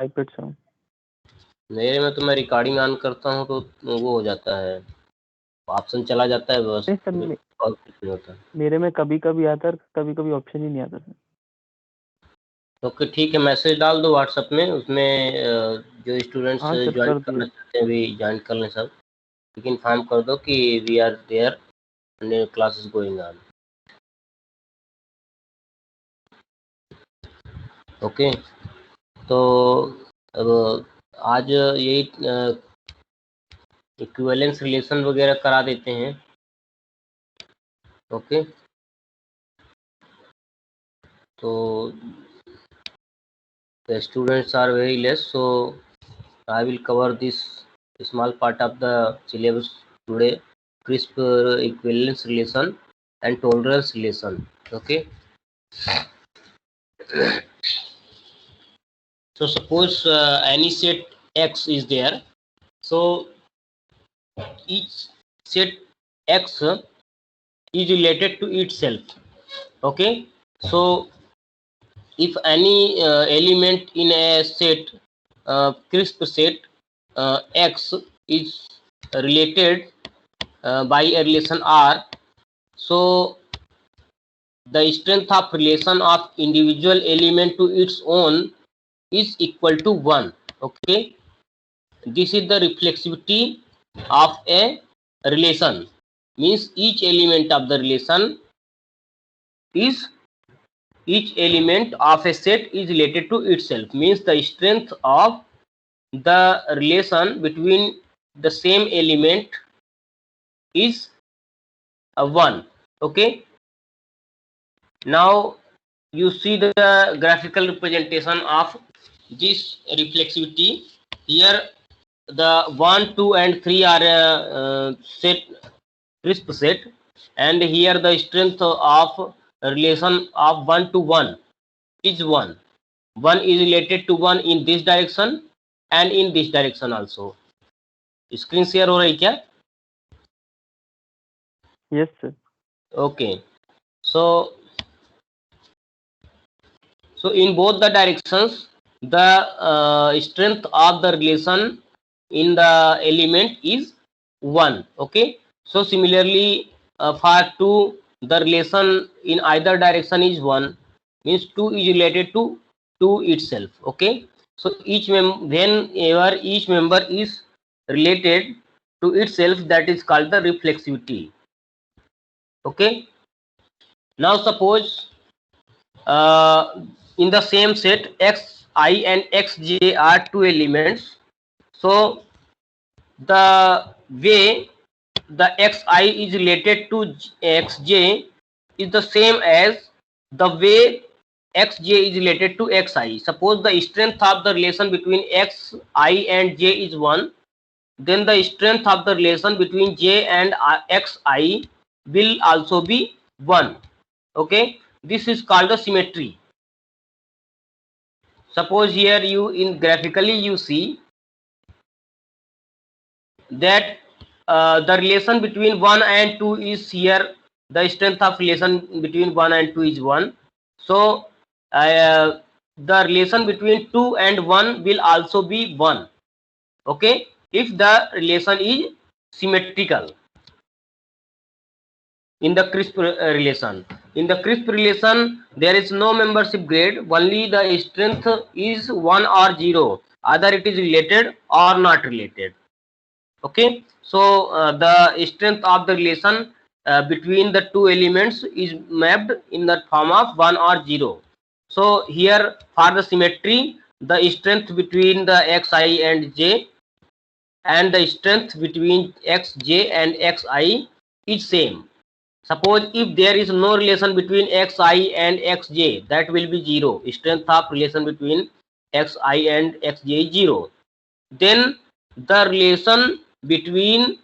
iPad से हूँ। मेरे में तो मैं रिकॉर्डिंग ऑन करता हूँ तो वो हो जाता है, ऑप्शन चला जाता है बस, नहीं सर, और कुछ नहीं होता। मेरे में कभी कभी आता है, कभी कभी ऑप्शन ही नहीं आता सर। ओके ठीक है, मैसेज डाल दो व्हाट्सएप में, उसमें जो स्टूडेंट्स हाँ सर, ज्वाइन कर करना दिया। चाहते हैं भी ज्वाइन कर लें सब, लेकिन इन्फॉर्म कर दो कि we are there and class is going on. Okay, तो अब आज यही इक्विवेलेंस रिलेशन वगैरह करा देते हैं। ओके, तो the students are very less, so I will cover this small part of the syllabus today, crisp equivalence relation and tolerance relation. Okay, so suppose any set X is there, so each set X is related to itself. Okay, so if any element in a set, crisp set X is related by a relation R, so the strength of relation of individual element to its own is equal to 1. Okay, this is the reflexivity of a relation, means each element of the relation is, each element of a set is related to itself, means the strength of the relation between the same element is a 1. Okay, now you see the graphical representation of this reflexivity. Here the 1, 2 and 3 are a set, crisp set, and here the strength of relation of 1 to 1 is 1. 1 is related to 1 in this direction and in this direction also. Screen share हो रही क्या? Yes sir. Okay, so in both the directions the strength of the relation in the element is 1. Okay, so similarly for 2 the relation in either direction is 1, means 2 is related to 2 itself. Okay, so whenever each member is related to itself, that is called the reflexivity. Okay, now suppose in the same set xi and xj are two elements, so the way the xi is related to xj is the same as the way xj is related to xi. Suppose the strength of the relation between xi and j is 1, then the strength of the relation between j and xi will also be 1. Okay, this is called a symmetry. Suppose here you in graphically you see that the relation between 1 and 2 is here, the strength of relation between 1 and 2 is 1, so the relation between 2 and 1 will also be 1. Okay, if the relation is symmetrical. In the crisp relation, in the crisp relation there is no membership grade, only the strength is 1 or 0, either it is related or not related. Okay, so the strength of the relation between the two elements is mapped in the form of 1 or 0. So here for the symmetry, the strength between the xi and j and the strength between xj and xi is same. Suppose if there is no relation between xi and xj, that will be 0. Strength of relation between xi and xj is 0. Then the relation between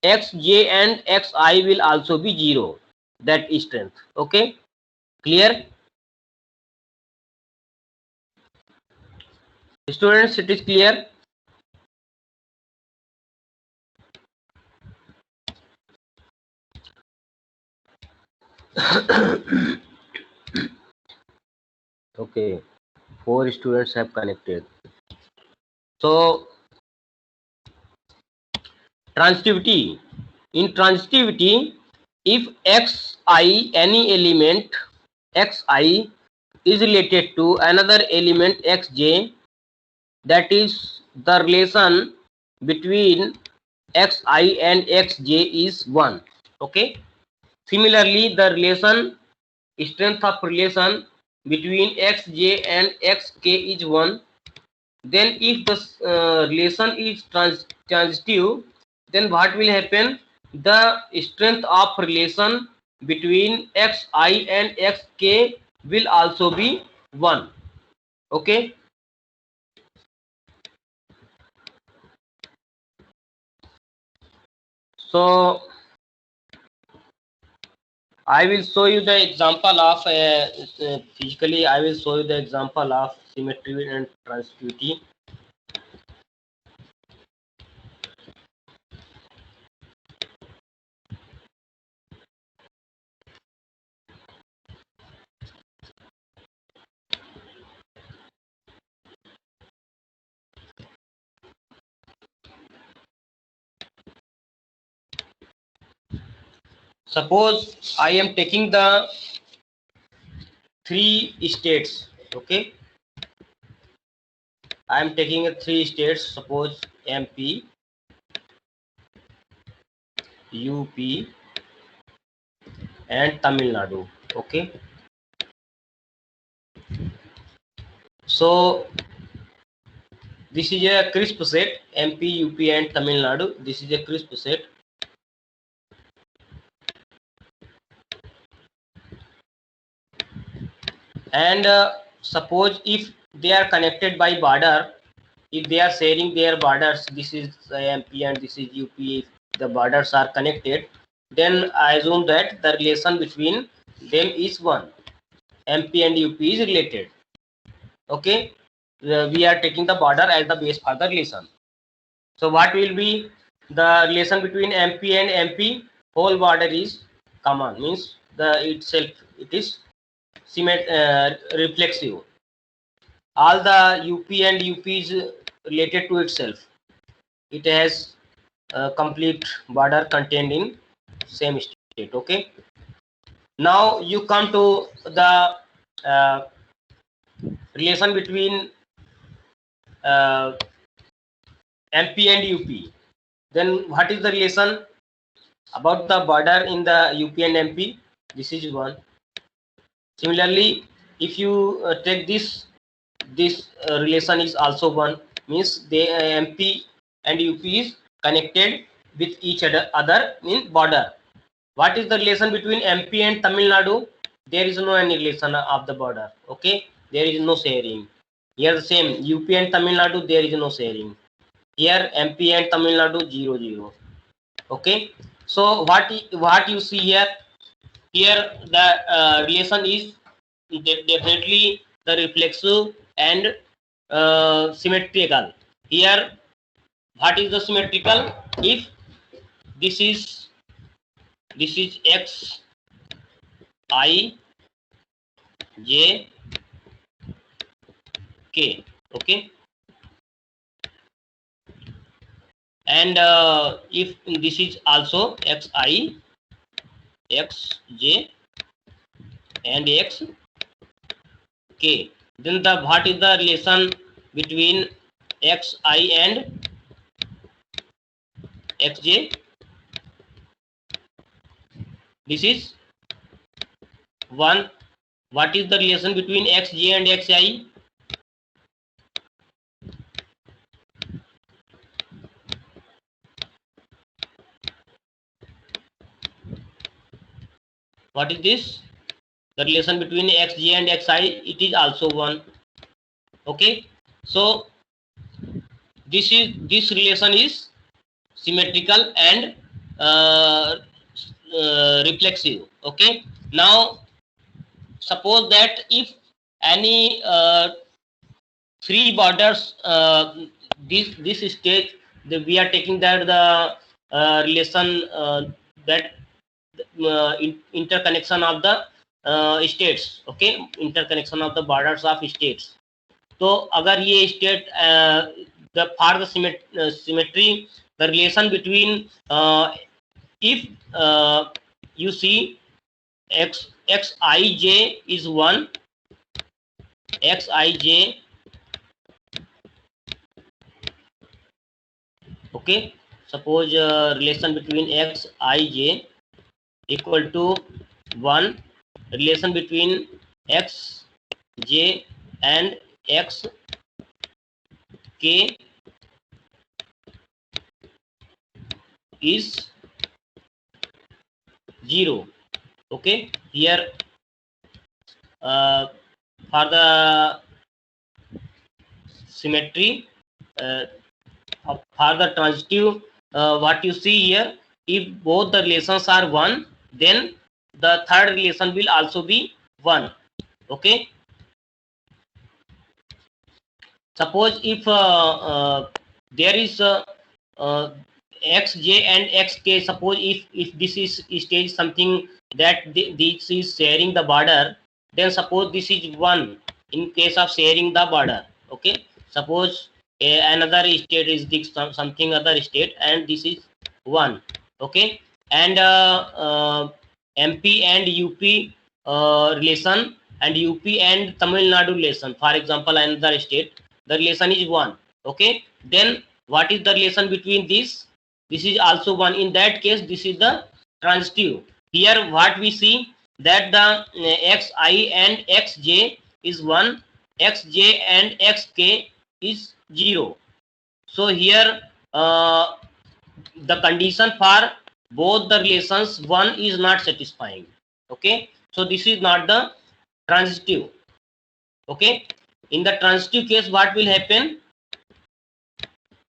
xj and xi will also be 0. That is strength. Okay, clear? Students, it is clear? Okay, 4 students have connected. So transitivity. In transitivity, if xi, any element xi is related to another element xj, that is the relation between xi and xj is 1. Okay. Similarly, the strength of relation between xj and xk is 1. Then if the relation is transitive, then what will happen? The strength of relation between xi and xk will also be 1. Okay. So I will show you the example of physically. I will show you the example of symmetry and transitivity. Suppose I am taking the 3 states. Okay, I am taking a 3 states. Suppose MP, UP, and Tamil Nadu. Okay, so this is a crisp set. MP, UP, and Tamil Nadu. This is a crisp set. And suppose if they are connected by border, if they are sharing their borders, this is MP and this is UP, if the borders are connected, then I assume that the relation between them is 1. MP and UP is related. Okay, we are taking the border as the base for the relation. So what will be the relation between MP and MP? Whole border is common, means the itself it is reflexive. All the UP and UP is related to itself. It has a complete border contained in same state. Okay. Now you come to the uh, relation between MP and UP. Then what is the relation about the border in the UP and MP? This is 1. Similarly, if you take this relation is also 1, means the MP and UP is connected with each other in border. What is the relation between MP and Tamil Nadu? There is no any relation of the border. Okay, there is no sharing. Here the same UP and Tamil Nadu, there is no sharing. Here MP and Tamil Nadu 0 0. Okay, so what you see here? Here the relation is definitely the reflexive and symmetrical. Here what is the symmetrical? If this is x I j k. Okay, and if this is also x I x j and x k, then the what is the relation between x I and x j? This is 1. What is the relation between xj and xi? What is this? The relation between xj and xi, it is also 1. Okay, so this relation is symmetrical and reflexive. Okay, now suppose that if any 3 borders, this stage, we are taking that the relation that interconnection of the states. Okay, interconnection of the borders of states. तो अगर ये state for the symmetry, the relation between if you see xij is 1, xij, okay, suppose relation between xij equal to 1, relation between xj and xk is 0. Okay, here for the symmetry, for the transitive, what you see here, if both the relations are 1, then the third relation will also be 1. Okay, suppose if there is xj and xk, suppose if this is stage something that this is sharing the border, then suppose this is 1 in case of sharing the border. Okay, suppose another state is this something other state and this is 1. Okay, and mp and up relation and up and Tamil Nadu relation, for example another state, the relation is 1. Okay, then what is the relation between this? This is also 1. In that case, this is the transitive. Here what we see that the xi and xj is 1, xj and xk is 0. So here the condition for both the relations 1 is not satisfying. Okay, so this is not the transitive. Okay, in the transitive case what will happen?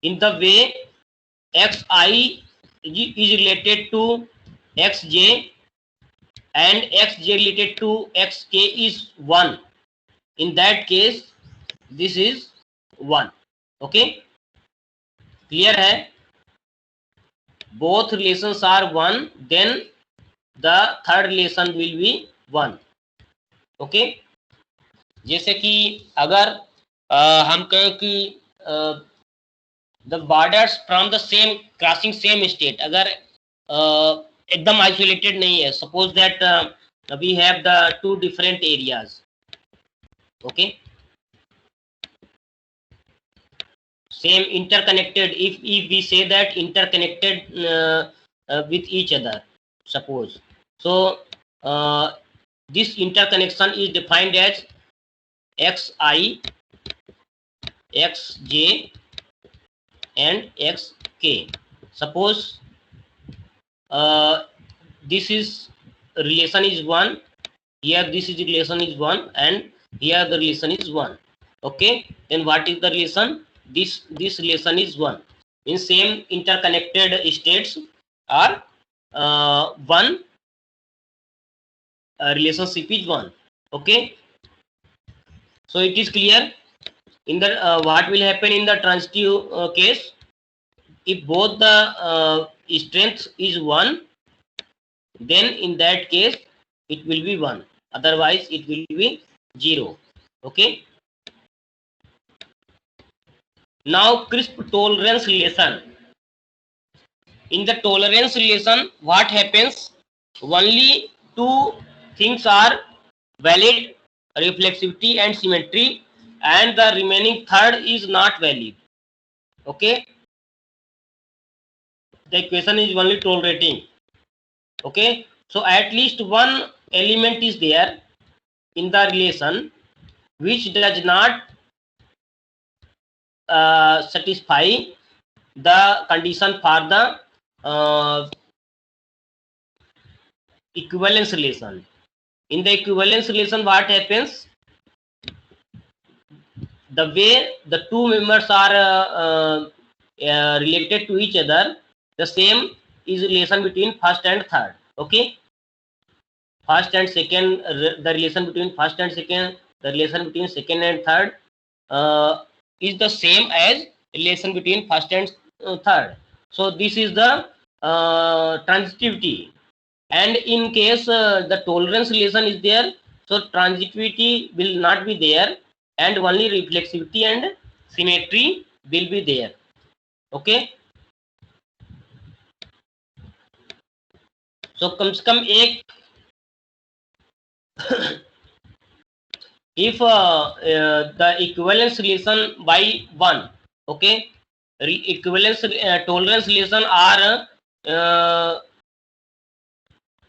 In the way xi is related to xj and xj related to xk is 1, in that case this is 1. Okay, clear hai? Both relations are 1, then the third relation will be 1. Okay, जैसे कि अगर हम कहें कि the borders from the same crossing same state, अगर एकदम isolated नहीं है, suppose that we have the two different areas. Okay, same interconnected, if we say that interconnected with each other, suppose, so this interconnection is defined as xi, xj and xk. Suppose this is relation is 1, here this is relation is 1 and here the relation is 1. Okay, then what is the relation? This relation is 1. In same interconnected states are 1, relationship is 1. Okay, so it is clear. In the what will happen in the transitive case, if both the strength is 1, then in that case it will be 1, otherwise it will be 0. Okay, now crisp tolerance relation. In the tolerance relation what happens? Only two things are valid, reflexivity and symmetry, and the remaining third is not valid. Okay, the equation is only tolerating. Okay, so at least one element is there in the relation which does not satisfy the condition for the equivalence relation. In the equivalence relation what happens? The way the two members are related to each other, the same is relation between first and third. Okay, first and second, the relation between first and second, the relation between second and third is the same as relation between first and third. So this is the transitivity. And in case the tolerance relation is there, so transitivity will not be there, and only reflexivity and symmetry will be there. Okay, so कम से कम एक if the equivalence relation by 1, okay, equivalence tolerance relation are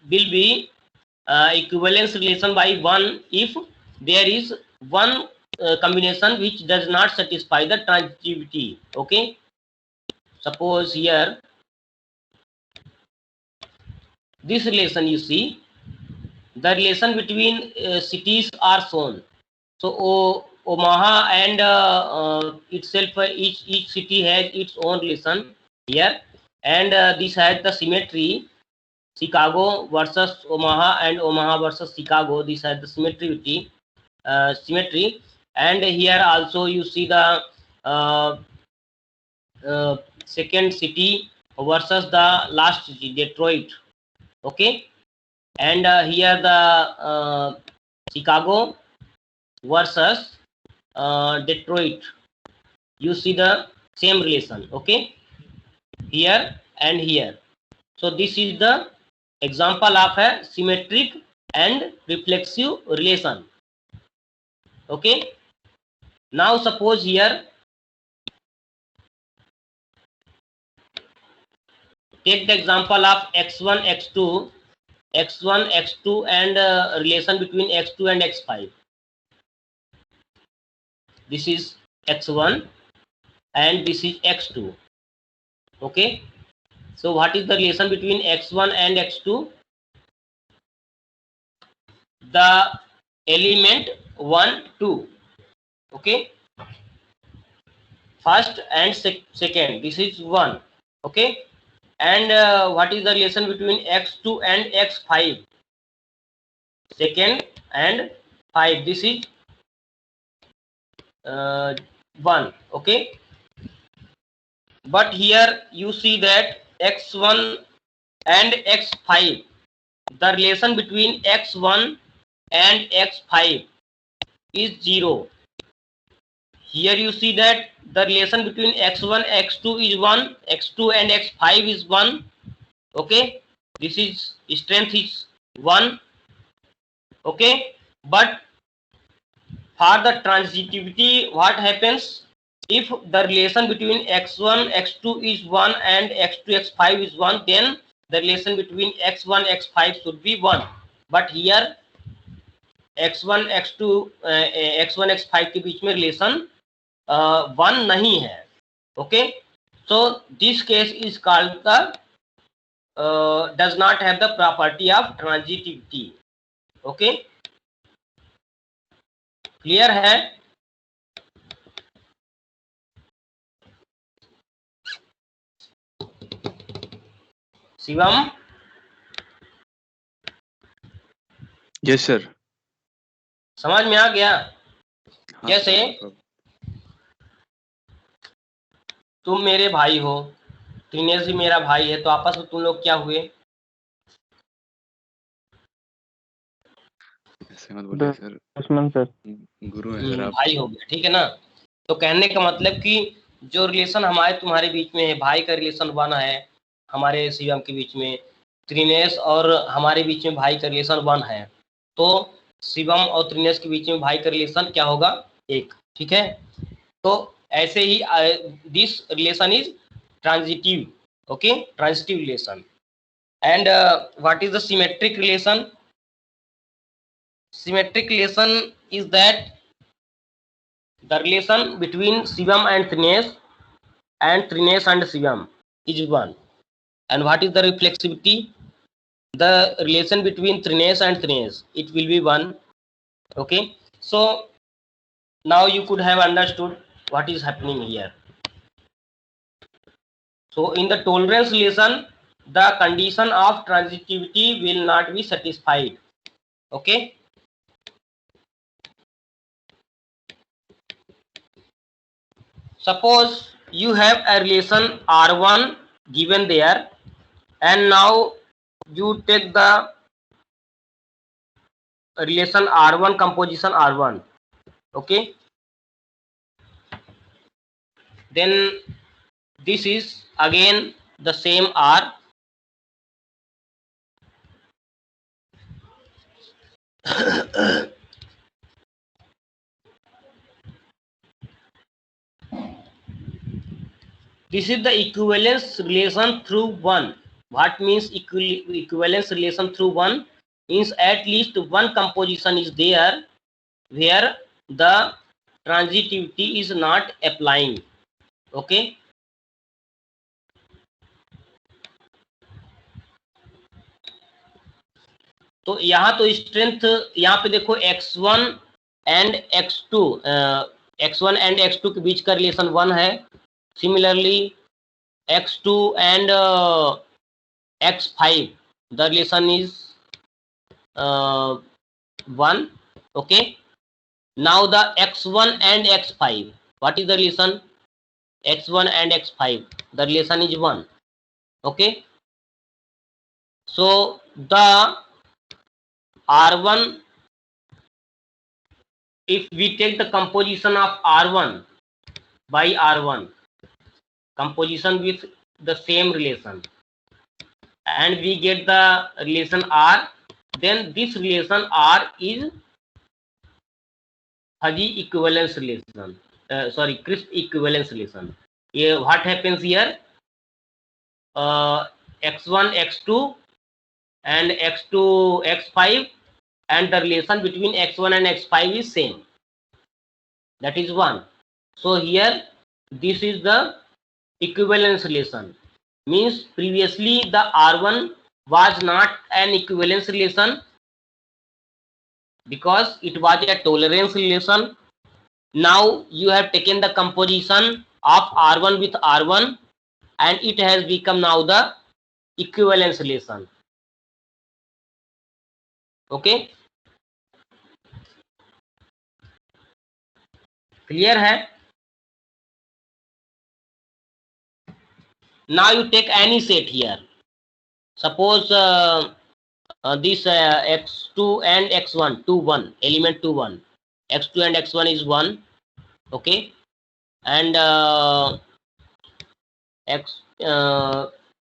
will be equivalence relation by 1 if there is one combination which does not satisfy the transitivity. Okay, suppose here this relation, you see the relation between cities are shown. So Omaha and itself, each city has its own relation here, and this has the symmetry. Chicago versus Omaha and Omaha versus Chicago. This has the symmetry, and here also you see the uh, second city versus the last city, Detroit. Okay, and here the Chicago versus Detroit. You see the same relation. Okay, here and here. So this is the example of a symmetric and reflexive relation. Okay, now suppose here take the example of x1 x2 and relation between x2 and x5. This is x1 and this is x2. Okay, so what is the relation between x1 and x2? The element 1 2. Okay, first and second, this is 1. Okay, and what is the relation between x2 and x5? Second and 5, this is 1. Okay, but here you see that x1 and x5, the relation between x1 and x5 is 0. Here you see that the relation between x1 x2 is 1, x2 and x5 is 1. Okay, this is strength is 1. Okay, but for the transitivity, what happens if the relation between x1 x2 is 1 and x2 x5 is 1, then the relation between x1 x5 should be 1. But here x1 x2 x1 x5 के बीच में relation 1 नहीं है. Okay, so this case is called the does not have the property of transitivity. Okay, clear है? Shivam, yes sir, समझ में आ गया? जैसे तुम मेरे भाई हो, त्रिनेश भी मेरा भाई है, तो आपस में तुम लोग क्या हुए? ऐसे मत बोलिए सर, दुश्मन सर। गुरु है सर आप। भाई हो गया, ठीक है ना? तो कहने का मतलब कि जो रिलेशन हमारे तुम्हारे बीच में है, भाई का रिलेशन 1 है, हमारे शिवम के बीच में, त्रिनेश और हमारे बीच में भाई का रिलेशन 1 है, तो शिवम और त्रिनेश के बीच में भाई का रिलेशन क्या होगा? 1. ठीक है, तो ऐसे ही this relation is transitive. Okay, transitive relation. And what is the symmetric relation? Symmetric relation is that the relation between Shivam and Trinesh and Trinesh and Shivam is 1. And what is the reflexivity? The relation between Trinesh and Trinesh, it will be 1. Okay, so now you could have understood what is happening here. So in the tolerance relation, the condition of transitivity will not be satisfied. Okay, suppose you have a relation R1 given there, and now you take the relation R1 composition R1. Okay, then this is again the same R. This is the equivalence relation through 1. What means equivalence relation through 1? Means at least one composition is there where the transitivity is not applying. Okay. तो यहाँ तो strength यहाँ पे देखो x1 and x2 x1 and x2 के बीच का relation 1 है. Similarly x2 and x5 the relation is 1. Okay, now the x1 and x5, what is the relation? x1 and x5, the relation is 1. Okay, so the R1, if we take the composition of R1 by R1, composition with the same relation, and we get the relation R, then this relation R is fuzzy equivalence relation, crisp equivalence relation. What happens here? x1 x2 and x2 x5, and the relation between x1 and x5 is same, that is 1. So here this is the equivalence relation, means previously the R1 was not an equivalence relation because it was a tolerance relation. Now you have taken the composition of R1 with R1 and it has become now the equivalence relation. Okay, clear hai? Now you take any set here. Suppose this x2 and x1, 2 1, element 2 1, x2 and x1 is 1. Okay, and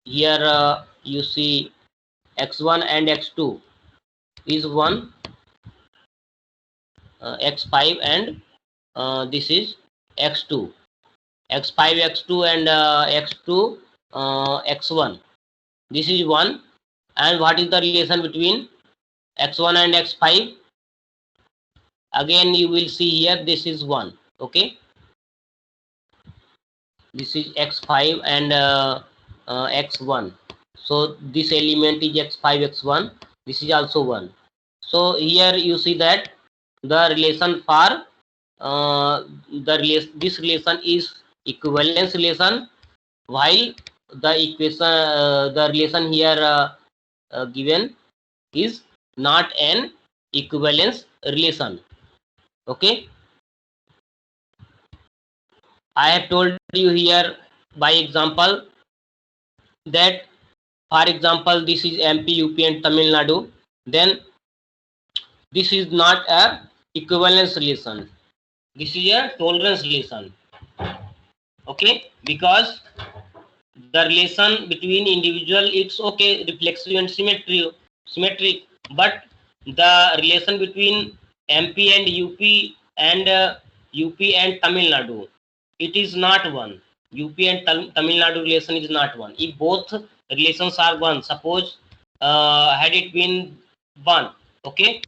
here you see x1 and x2 is 1, x5 and this is x2, x5 x2 and x2 x1, this is 1. And what is the relation between x1 and x5? Again you will see here this is 1. Okay, this is x5 and x1, so this element is x5 x1, this is also 1. So here you see that the relation for this relation is equivalence relation, while the equation the relation here given is not an equivalence relation. Okay, I have told you here by example that, for example, this is MP, UP and Tamil Nadu, then this is not a equivalence relation, this is a tolerance relation. Okay, because the relation between individual, it's okay, reflexive and symmetric, but the relation between MP and UP and UP and Tamil Nadu, it is not one. UP and Tamil Nadu relation is not one. If both relations are one, suppose had it been one, okay,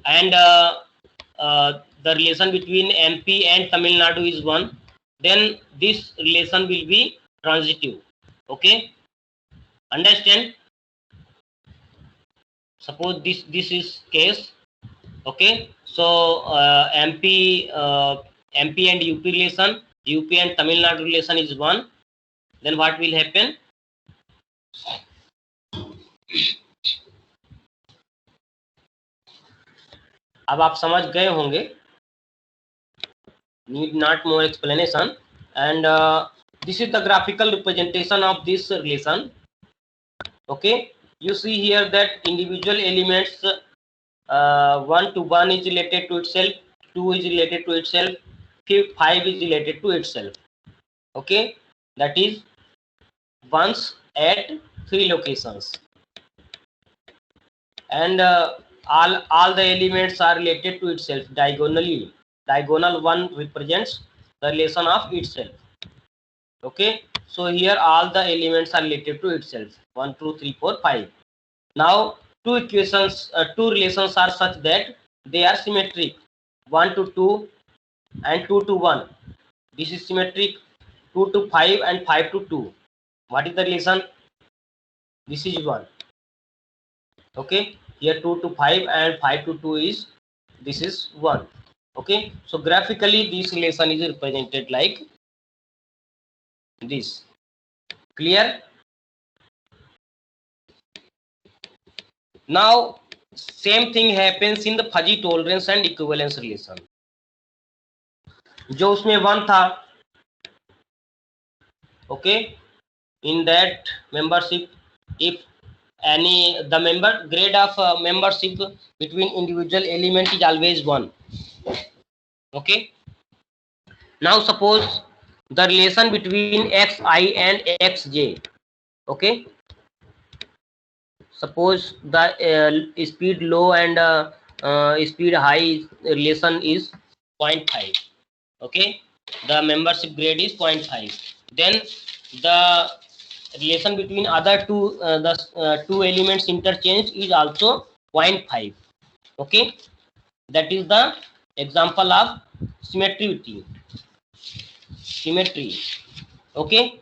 and the relation between MP and Tamil Nadu is one, then this relation will be transitive. Okay, understand? Suppose this is case. Okay, so MP and UP relation, UP and Tamil Nadu relation is one, then what will happen? अब आप समझ गए होंगे, need not more explanation. And this is the graphical representation of this relation. Okay, you see here that individual elements 1 to 1 is related to itself, 2 is related to itself, 5 is related to itself. Okay, that is once at 3 locations, and all the elements are related to itself diagonally. Diagonal 1 represents the relation of itself. Okay, so here all the elements are related to itself, 1 2 3 4 5. Now two relations are such that they are symmetric, 1 to 2 and 2 to 1. This is symmetric, 2 to 5 and 5 to 2. What is the relation? This is 1. Okay, here 2 to 5 and 5 to 2 is, this is 1. Okay, so graphically this relation is represented like this. Clear? Now same thing happens in the fuzzy tolerance and equivalence relation. जो उसमें 1 था, okay, in that membership, if the member grade of membership between individual element is always 1. Okay, now suppose the relation between xi and xj. Okay, suppose the speed low and speed high relation is 0.5. Okay, the membership grade is 0.5. Then the relation between other two two elements interchange is also 0.5. Okay, that is the example of symmetry. Okay,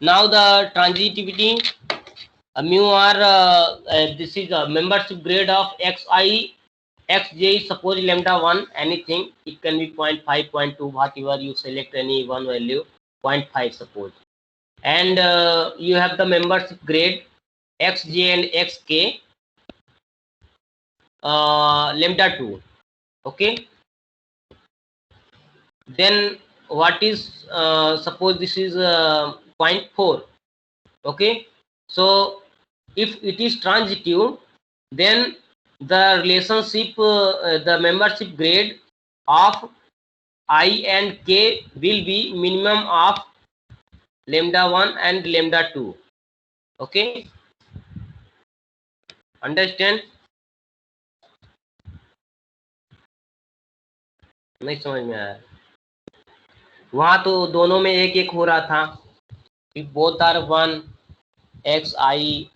now the transitivity mu r, this is a membership grade of xi xj is suppose lambda 1, anything, it can be 0.5 0.2 whatever you select, any one value, 0.5 suppose, and you have the membership grade xj and xk lambda 2. Okay, then what is suppose this is 0.4. Okay, so if it is transitive, then the relationship the membership grade of I and k will be minimum of lambda 1 and lambda 2. Okay, understand? नहीं समझ में आया? वहां तो दोनों में एक एक हो रहा था. If both are 1, x I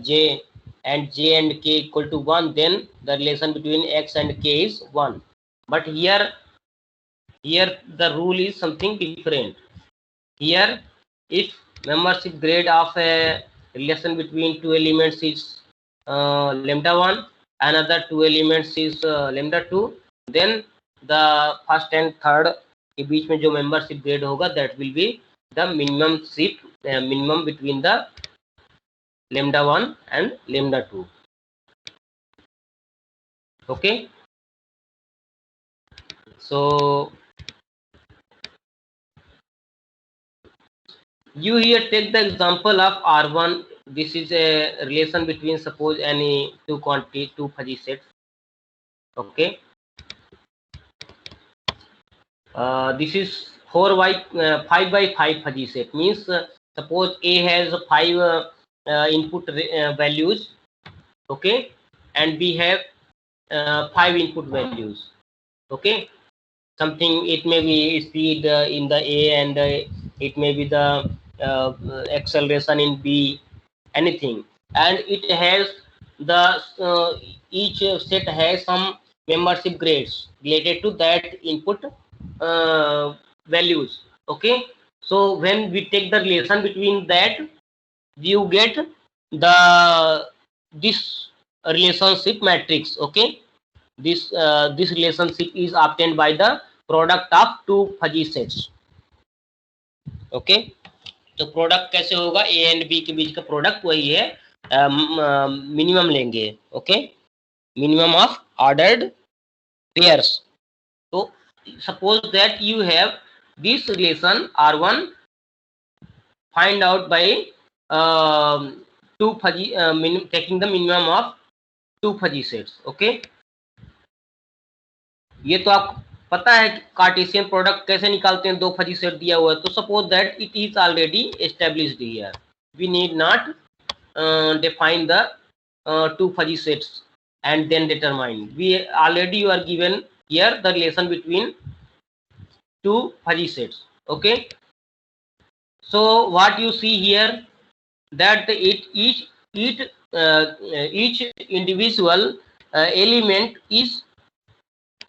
j and j and k equal to 1, then the relation between x and k is 1. But here the rule is something different. Here, if membership grade of a relation between two elements is lambda 1, another two elements is lambda 2, then the first and third के बीच में जो membership grade होगा, that will be the minimum between the lambda 1 and lambda 2. Okay, so you here take the example of R1. This is a relation between suppose any two quantity, two fuzzy sets. Okay, this is 5 by 5 fuzzy set, means suppose A has 5 input values, okay, and B have 5 input values. Okay, something, it may be speed in the A, and it may be the acceleration in B, anything, and it has the each set has some membership grades related to that input values. Okay, so when we take the relation between that, you get the this relationship matrix. Okay, this relationship is obtained by the product of two fuzzy sets. Okay, तो product कैसे होगा? A and B के बीच का product वही है, minimum लेंगे. Okay, minimum of ordered pairs. तो suppose that you have this relation R1, find out by two fuzzy, taking the minimum of two fuzzy sets. Okay, ये तो आप पता है कार्टेशियन प्रोडक्ट कैसे निकालते हैं, दो फजी सेट दिया हुआ है, तो suppose that it is already established here, we need not define the two fuzzy sets and then determine. We already you are given here the relation between two fuzzy sets. Okay, so what you see here that each individual element is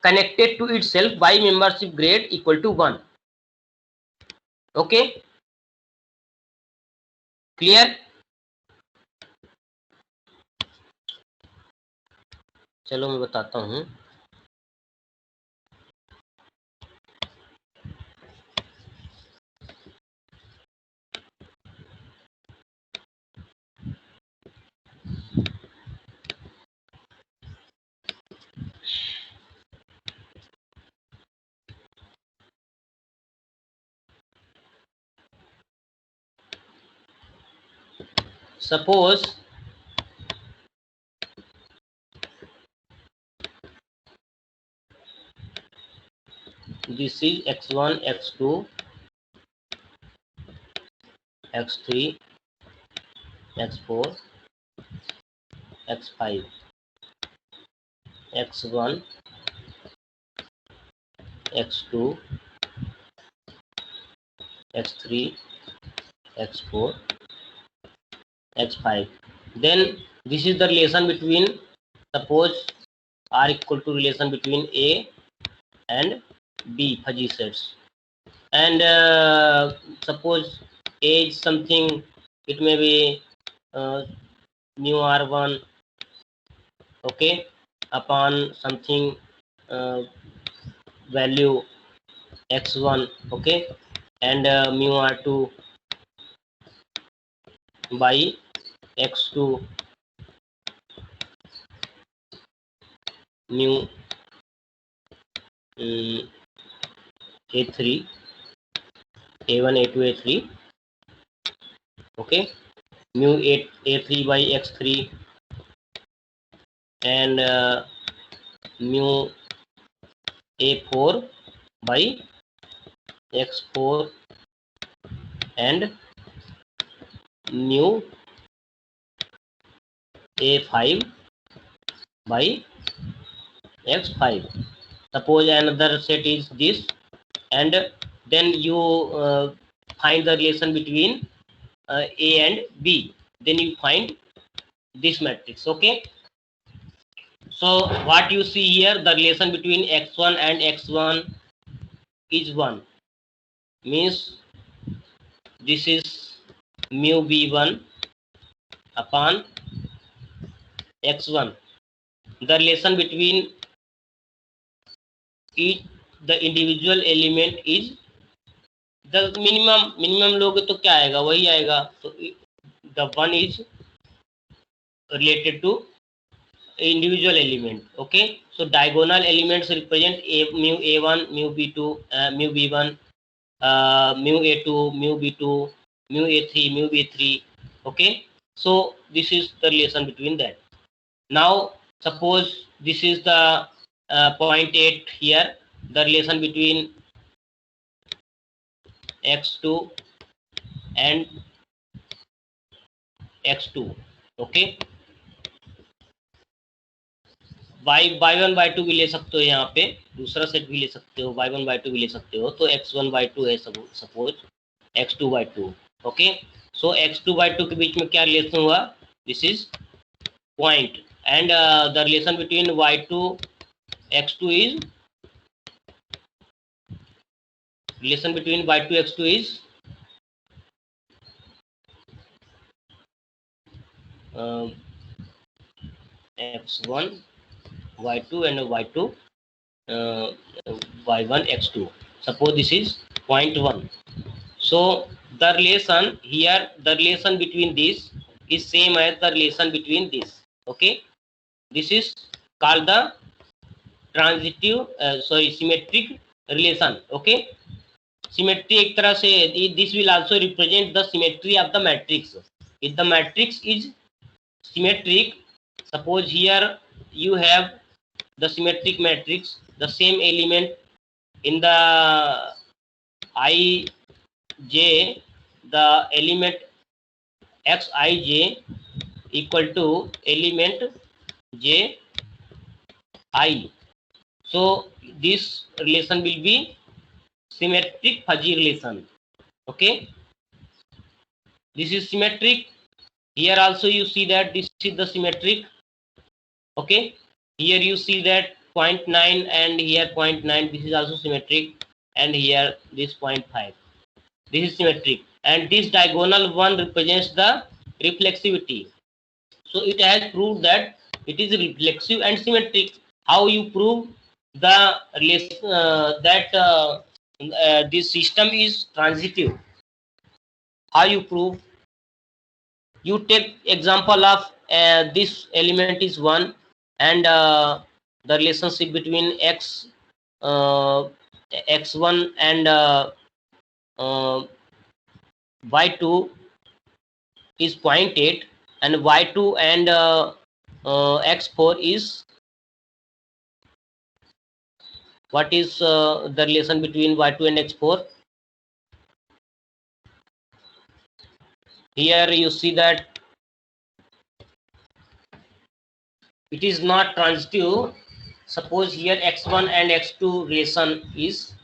connected to itself by membership grade equal to 1. Okay, clear? चलो मैं बताता हूँ. Suppose this is x1, x2, x3, x4, x5, x1, x2, x3, x4, x5. Then this is the relation between, suppose R equal to relation between A and B fuzzy sets, and suppose A is something, it may be mu R1, okay, upon something value x1, okay, and mu R2 by x2 mu a3, a1, a2, a3, okay, mu a3 by x3 and mu a4 by x4 and mu a5 by x5. Suppose another set is this, and then you find the relation between A and B, then you find this matrix. Okay, so what you see here, the relation between x1 and x1 is 1, means this is mu b1 upon x1. The relation between each the individual element is the minimum लोगे तो क्या आएगा, वही आएगा. तो the one is related to individual element. Okay, so diagonal elements represent mu a1, mu b2, mu b1, mu a2, mu b2, mu a3, mu b3. Okay, so this is the relation between that. Now suppose this is the point 8 here, the relation between x2 and x2. Okay, y1 y2 भी ले सकते हो, यहाँ पे दूसरा set भी ले सकते हो, y1 y2 भी ले सकते हो. तो x1 y2 है सपोज x2 y2. ओके, सो x2 y2 के बीच में क्या रिलेशन हुआ, this is point, and the relation between y2 x2 is, relation between y2 x2 is x1 y2 and y2 y1 x2. Suppose this is 0.1. So the relation here, the relation between this is same as the relation between this. Okay, this is called the transitive symmetric relation. Okay, symmetry एक तरह से, this will also represent the symmetry of the matrix. If the matrix is symmetric, suppose here you have the symmetric matrix, the same element in the I j, the element xij equal to element j I. So this relation will be symmetric fuzzy relation. Okay, this is symmetric. Here also you see that this is the symmetric. Okay, here you see that 0.9 and here 0.9, this is also symmetric, and here this 0.5, this is symmetric, and this diagonal one represents the reflexivity. So it has proved that it is reflexive and symmetric. How you prove the this system is transitive? How you prove? You take example of this element is 1, and the relationship between x1 and y2 is 0.8, and y2 and x4 is, what is the relation between y2 and x4? Here you see that it is not transitive. Suppose here x1 and x2 relation is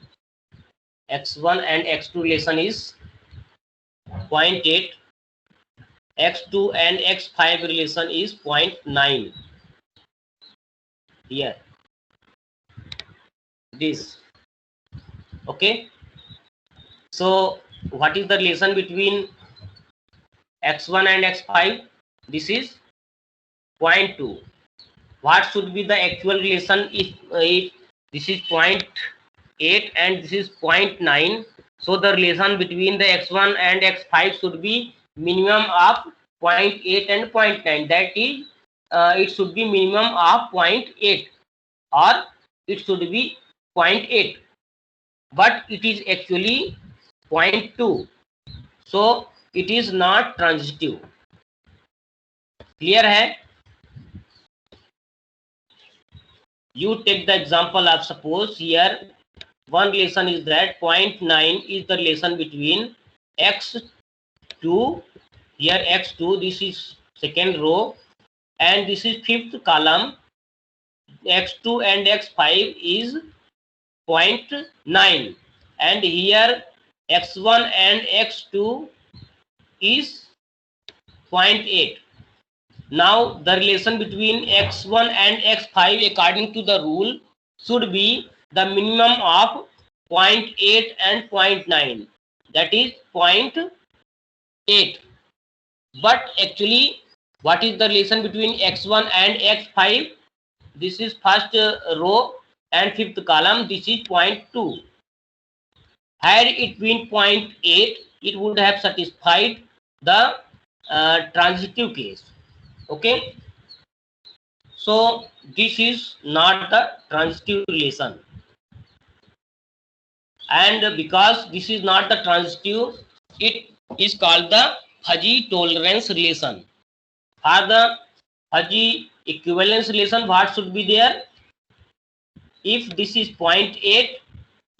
0.8, x2 and x5 relation is 0.9. Here this. Okay, so what is the relation between x1 and x5? This is 0.2. What should be the actual relation if this is 0.8 and this is 0.9? So the relation between the x1 and x5 should be minimum of 0.8 and 0.9. That is, it should be minimum of 0.8, or it should be 0.8, but it is actually 0.2. So it is not transitive. Clear hai? You take the example of, suppose here one relation is that 0.9 is the relation between x2, here x2, this is second row, and this is fifth column, x2 and x5 is 0.9, and here x1 and x2 is 0.8. Now the relation between x1 and x5 according to the rule should be the minimum of 0.8 and 0.9, that is 0.8. But actually, what is the relation between x1 and x5? This is first row and fifth column, this is 0.2. Had it been 0.8, it would have satisfied the transitive case. Okay, so this is not the transitive relation, and because this is not the transitive, it is called the fuzzy tolerance relation. For the fuzzy equivalence relation, what should be there? If this is 0.8,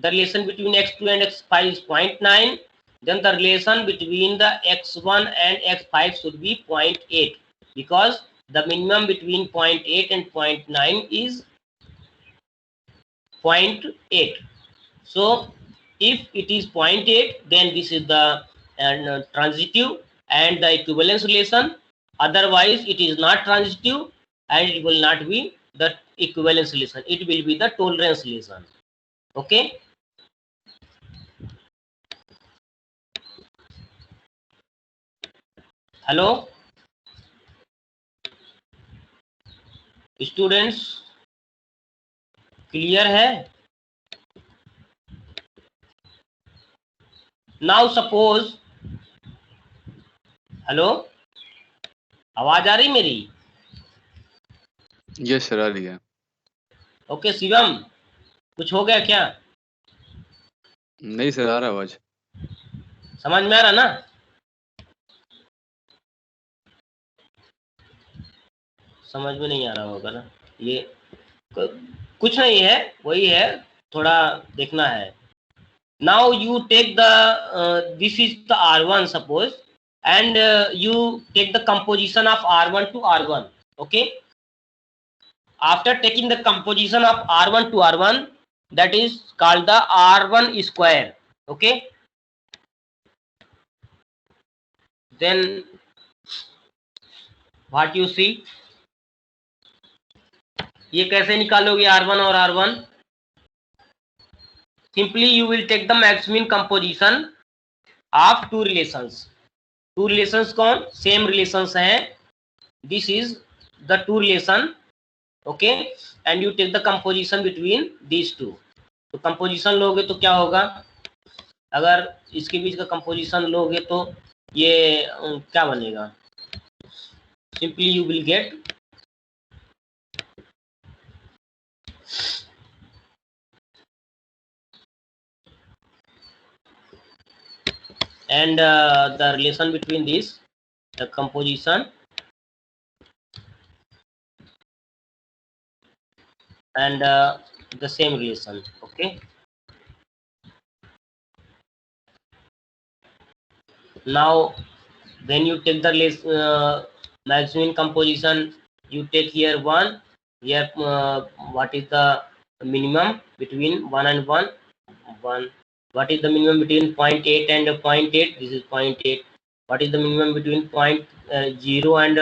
the relation between x2 and x5 is 0.9, then the relation between the x1 and x5 should be 0.8, because the minimum between 0.8 and 0.9 is 0.8. So if it is 0.8, then this is the transitive and the equivalence relation. Otherwise it is not transitive and it will not be the equivalence relation, it will be the tolerance relation. Okay, hello students, clear hai? Now suppose, hello, आवाज आ रही मेरी? Yes sir, आ रही है। Okay Shivam, कुछ हो गया क्या? नहीं सर, आ रहा आवाज। समझ में आ रहा ना? समझ में नहीं आ रहा होगा ना, ये कुछ नहीं है, वही है थोड़ा देखना है. Now you take the this is the R1 suppose, and you take the composition of R1 to R1. Okay. After taking the composition of R1 to R1, that is called the R1 square. Okay. Then what you see? ये कैसे निकालोगे R1 और R1? Simply you will take the maximum composition of two relations. Two relations कौन? Same relations हैं. This is the two relation. Okay, and you take the composition between these two. तो composition लोगे तो क्या होगा? अगर इसके बीच का composition लोगे तो ये क्या बनेगा? Simply you will get and the relation between these, the composition and the same relation. Okay. Now when you take the maximum composition, you take here 1. Here what is the minimum between 1 and 1? 1. What is the minimum between 0.8 and 0.8? This is 0.8. What is the minimum between 0 and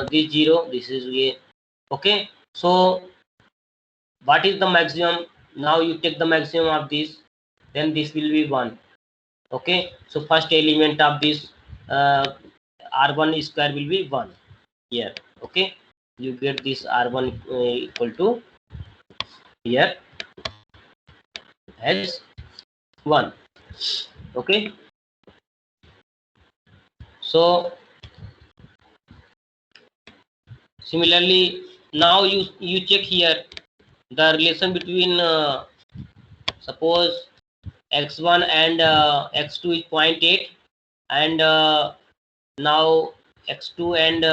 this 0? This is a. Okay. So what is the maximum? Now you take the maximum of this, then this will be 1. Okay. So first element of this R1 square will be 1 here. Okay. You get this R1 equal to here as 1. Okay. So similarly, now you check here the relation between suppose x1 and x2 is 0.8, and now x2 and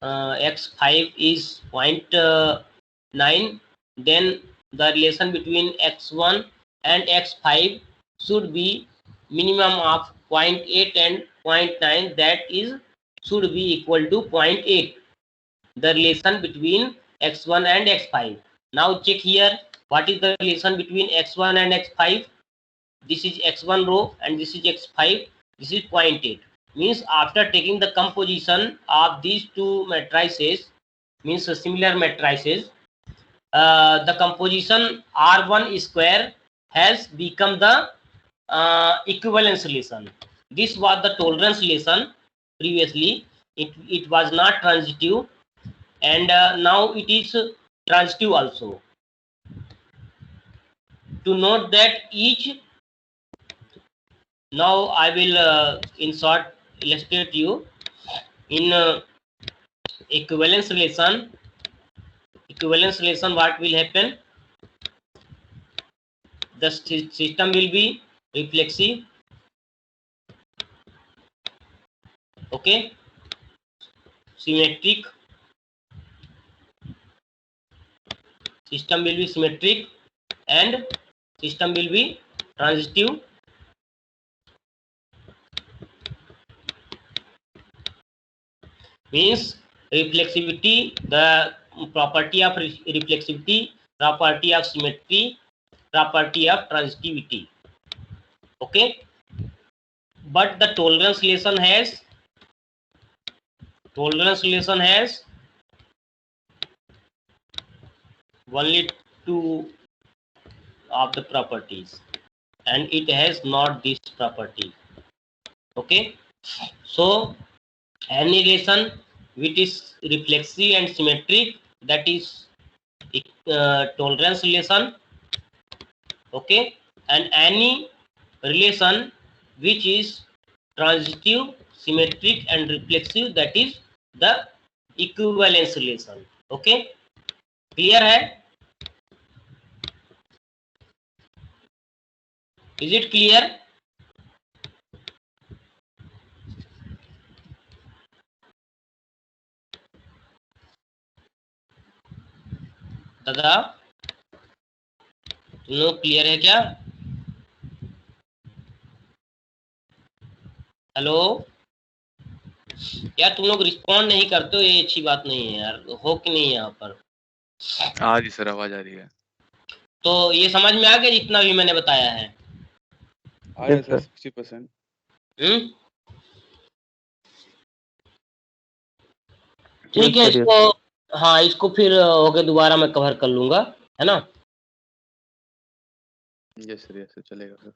x5 is 0.9. Then the relation between x1 and x5 should be minimum of 0.8 and 0.9, that is should be equal to 0.8, the relation between x1 and x5. Now check here, what is the relation between x1 and x5? This is x1 row and this is x5. This is 0.8. Means after taking the composition of these two matrices, means similar matrices, the composition R1 square has become the equivalence relation. This was the tolerance relation previously. It was not transitive, and now it is transitive also. To note that each, now I will in short illustrate you in equivalence relation. Equivalence relation, what will happen? The system will be reflexive. Okay, symmetric. System will be symmetric and system will be transitive. Means reflexivity, the property of reflexivity, property of symmetry, property of transitivity. Okay, but the tolerance relation has only two of the properties, and it has not this property. Okay, so any relation which is reflexive and symmetric, that is tolerance relation. Okay, and any relation which is transitive, symmetric and reflexive, that is the equivalence relation. Okay, clear hai? Is it clear? Dada, no clear है क्या? Hello यार, तुम लोग respond नहीं करते हो, ये अच्छी बात नहीं है यार, हो कि नहीं यहाँ पर? आ रही सर, आवाज आ रही है। तो ये समझ में आ गया जितना भी मैंने बताया है? आ रहा है यस सर, सर। 60%। हम्म, यस ठीक है सर, इसको। यस। हाँ, इसको फिर ओके दोबारा मैं कवर कर लूंगा, है ना? यस सर, चलेगा सर।